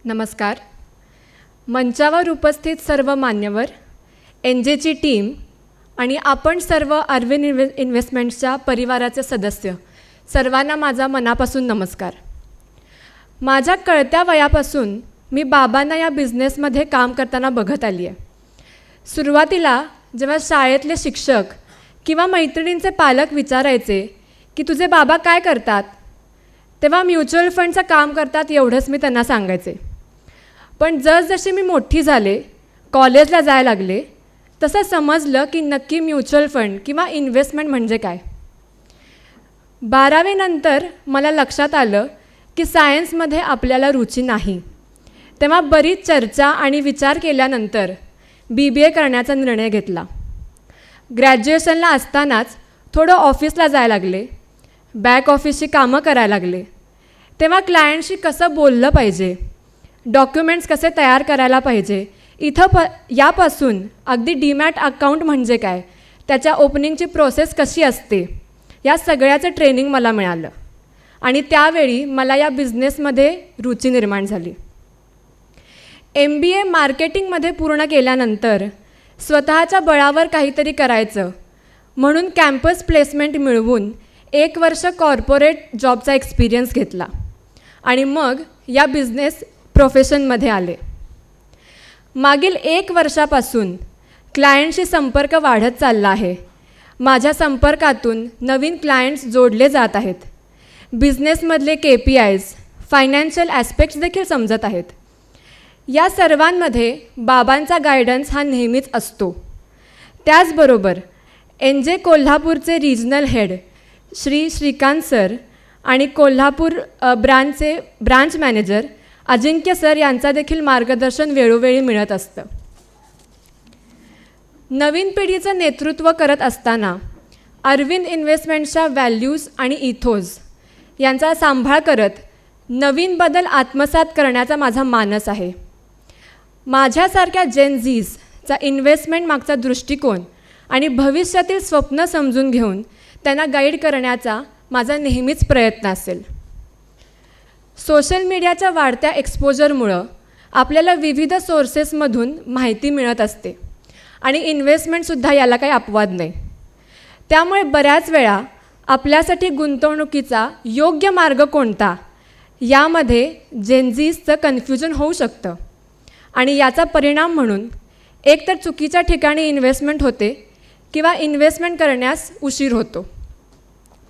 नमस्कार. मंचावर उपस्थित सर्व मान्यवर, एनजेची टीम आणि आपण सर्व अरविंद इन्व्हेस्टमेंट्सच्या परिवाराचे सदस्य, सर्वांना माझा मनापासून नमस्कार. माझ्या कळत्या वयापासून मी बाबांना या बिझनेसमध्ये काम करताना बघत आली आहे. सुरुवातीला जेव्हा शाळेतले शिक्षक किंवा मैत्रिणींचे पालक विचारायचे की तुझे बाबा काय करतात, तेव्हा म्युच्युअल फंडचं काम करतात एवढंच मी त्यांना सांगायचे. पण जसजशी मी मोठी झाले, कॉलेजला जायला लागले, तसं समजलं की नक्की म्युच्युअल फंड किंवा इन्व्हेस्टमेंट म्हणजे काय. 12वी नंतर मला लक्षात आलं की सायन्समध्ये आपल्याला रुची नाही. तेव्हा बरीच चर्चा आणि विचार केल्यानंतर BBA करण्याचा निर्णय घेतला. ग्रॅज्युएशनला असतानाच थोडं ऑफिसला जायला लागले, बॅक ऑफिसची कामं करायला लागले. तेव्हा क्लायंटशी कसं बोललं पाहिजे, डॉक्युमेंट्स कसे तयार करायला पाहिजे, यापासून अगदी डीमॅट अकाउंट म्हणजे काय, त्याच्या ओपनिंगची प्रोसेस कशी असते, या सगळ्याचं ट्रेनिंग मला मिळालं आणि त्यावेळी मला या बिझनेसमध्ये रुची निर्माण झाली. MBA मार्केटिंगमध्ये पूर्ण केल्यानंतर स्वतःच्या बळावर काहीतरी करायचं म्हणून कॅम्पस प्लेसमेंट मिळवून 1 वर्ष कॉर्पोरेट जॉबचा एक्सपिरियन्स घेतला आणि मग या बिझनेस प्रोफेशनमध्ये आले. मागील 1 वर्षापासून क्लायंटशी संपर्क वाढत चालला आहे. माझ्या संपर्कातून नवीन क्लायंट्स जोडले जात आहेत. बिझनेसमधले KPIs, फायनान्शियल ॲस्पेक्ट्स देखील समजत आहेत. या सर्वांमध्ये बाबांचा गायडन्स हा नेहमीच असतो. त्याचबरोबर NJ कोल्हापूरचे regional head Shri Shrikant sir आणि Kolhapur branch manager Ajinkya sir यांचा देखील मार्गदर्शन वेळोवेळी मिळत असतं. नवीन पिढीचं नेतृत्व करत असताना अरविंद इन्व्हेस्टमेंटच्या व्हॅल्यूज आणि इथोज यांचा सांभाळ करत नवीन बदल आत्मसात करण्याचा माझा मानस आहे. माझ्यासारख्या जेन झीजचा इन्व्हेस्टमेंट मागचा दृष्टिकोन आणि भविष्यातील स्वप्न समजून घेऊन त्यांना गाईड करण्याचा माझा नेहमीच प्रयत्न असेल. सोशल मीडियाच्या वाढत्या एक्सपोजरमुळं आपल्याला विविध सोर्सेसमधून माहिती मिळत असते आणि इन्व्हेस्टमेंटसुद्धा याला काही अपवाद नाही. त्यामुळे बऱ्याच वेळा आपल्यासाठी गुंतवणुकीचा योग्य मार्ग कोणता, यामध्ये जेनझीजचं कन्फ्युजन होऊ शकतं आणि याचा परिणाम म्हणून एकतर चुकीच्या ठिकाणी इन्व्हेस्टमेंट होते किंवा इन्व्हेस्टमेंट करण्यास उशीर होतो.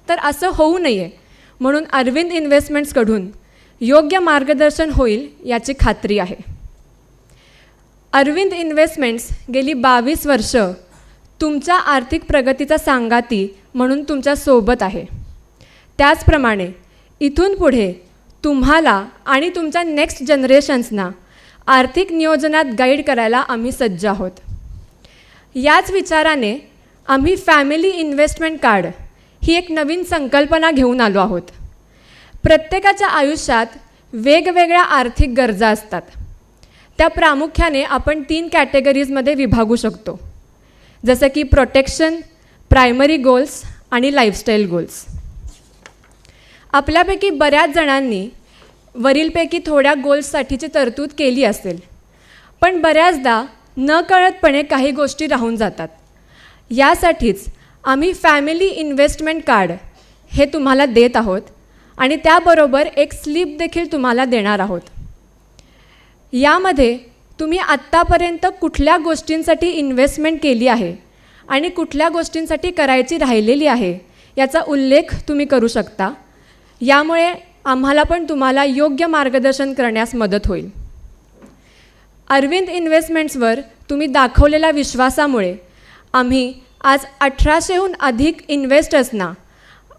तर असं होऊ नये म्हणून अरविंद इन्व्हेस्टमेंट्सकडून योग्य मार्गदर्शन होईल याची खात्री आहे. अरविंद इन्व्हेस्टमेंट्स गेली 22 वर्ष तुमच्या आर्थिक प्रगतीचा सांगाती म्हणून तुमच्यासोबत आहे. त्याचप्रमाणे इथून पुढे तुम्हाला आणि तुमच्या नेक्स्ट जनरेशन्सना आर्थिक नियोजनात गाईड करायला आम्ही सज्ज आहोत. याच विचाराने आम्ही फॅमिली इन्व्हेस्टमेंट कार्ड ही एक नवीन संकल्पना घेऊन आलो आहोत. प्रत्येकाच्या आयुष्यात वेगवेगळ्या आर्थिक गरजा असतात. त्या प्रामुख्याने आपण 3 कॅटेगरीजमध्ये विभागू शकतो, जसं की प्रोटेक्शन, प्रायमरी गोल्स आणि लाईफस्टाईल गोल्स. आपल्यापैकी बऱ्याच जणांनी वरीलपैकी थोड्या गोल्ससाठीची तरतूद केली असेल, पण बऱ्याचदा नकळतपणे काही गोष्टी राहून जातात. यासाठीच आम्ही फॅमिली इन्व्हेस्टमेंट कार्ड हे तुम्हाला देत आहोत आणि त्याबरोबर एक स्लिप देखील तुम्हाला देणार आहोत. यामध्ये तुम्ही आत्तापर्यंत कुठल्या गोष्टींसाठी इन्व्हेस्टमेंट केली आहे आणि कुठल्या गोष्टींसाठी करायची राहिलेली आहे याचा उल्लेख तुम्ही करू शकता. यामुळे आम्हाला पण तुम्हाला योग्य मार्गदर्शन करण्यास मदत होईल. अरविंद इन्व्हेस्टमेंट्सवर तुम्ही दाखवलेल्या विश्वासामुळे आम्ही आज 1800हून अधिक इन्व्हेस्टर्सना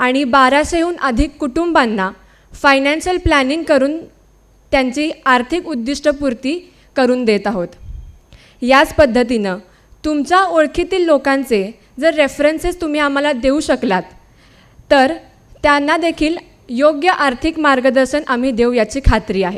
आणि 1200हून अधिक कुटुंबांना फायनान्शियल प्लॅनिंग करून त्यांची आर्थिक उद्दिष्टपूर्ती करून देत आहोत. याच पद्धतीनं तुमच्या ओळखीतील लोकांचे जर रेफरन्सेस तुम्ही आम्हाला देऊ शकलात तर त्यांना देखील योग्य आर्थिक मार्गदर्शन आम्ही देऊ याची खात्री आहे.